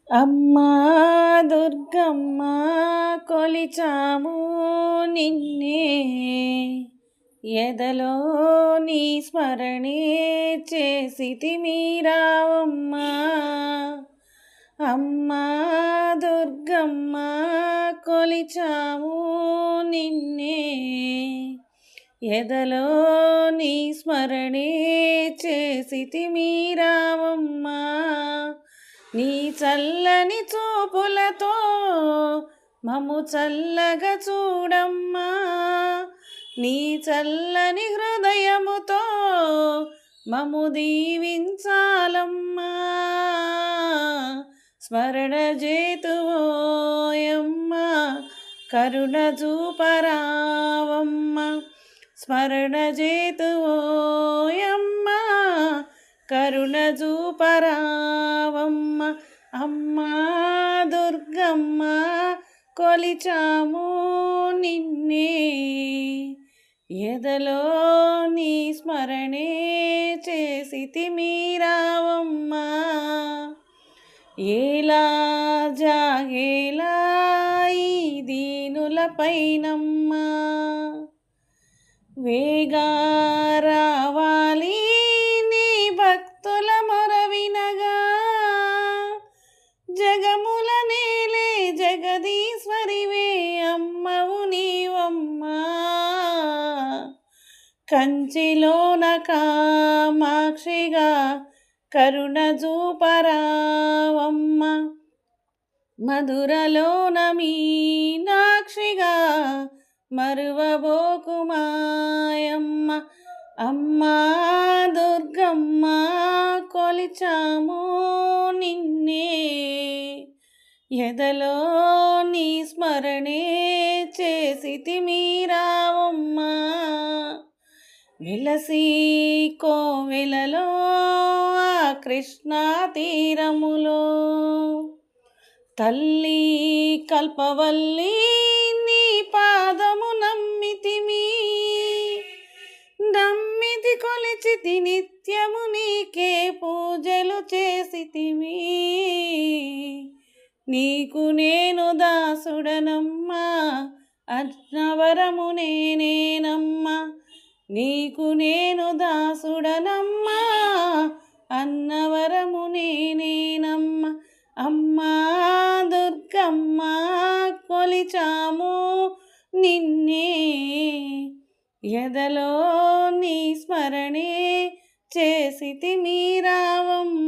అమ్మా దుర్గమ్మ కొలిచాము నిన్నే, ఎదలో నీ స్మరణే చేసితిమి రావమ్మా. అమ్మా దుర్గమ్మ కొలిచాము నిన్నే, ఎదలో నీ స్మరణే చేసితిమి రావమ్మా. నీ చల్లని చూపులతో మము చల్లగా చూడమ్మా, నీ చల్లని హృదయముతో మము దీవించాలమ్మా. స్మరణ చేతువోయమ్మా, కరుణ చూపరావమ్మా. స్మరణ చేతువోయమ్మా, కరుణ చూపరావమ్మ. అమ్మా దుర్గమ్మ కొలిచాము నిన్నే, ఎదలో నీ స్మరణే చేసితిమి రావమ్మా. ఏలా జాగేలా ఈ దీనుల పైనమ్మా, వేగా రావాలి నీ భక్తుల మొరవినగా. జగముల నేలే జగదీశ్వరివే అమ్మవు నీవమ్మా, కంచిలోన కామాక్షిగా కరుణ చూపరావమ్మ. మధురలోన మీనాక్షిగా మరువబోకుమాయమ్మ. అమ్మా దుర్గమ్మ కొలిచాము నిన్నే, ఎదలో నీ స్మరణే చేసితిమి రావమ్మా. వెలసి కోవెలలో ఆ కృష్ణా తీరములో తల్లి కల్పవల్లి నీ పాదము నమ్మితిమి, నమ్మితి కొలిచితి నిత్యము నీకే పూజలు చేసితిమి. నీకు నేను దాసుడనమ్మా, అన్నవరము నేనేనమ్మా. నీకు నేను దాసుడనమ్మా, అన్నవరము నేనేనమ్మా. అమ్మా దుర్గమ్మ కొలిచాము నిన్నే, ఎదలో నీ స్మరణే చేసితిమి రావమ్మ.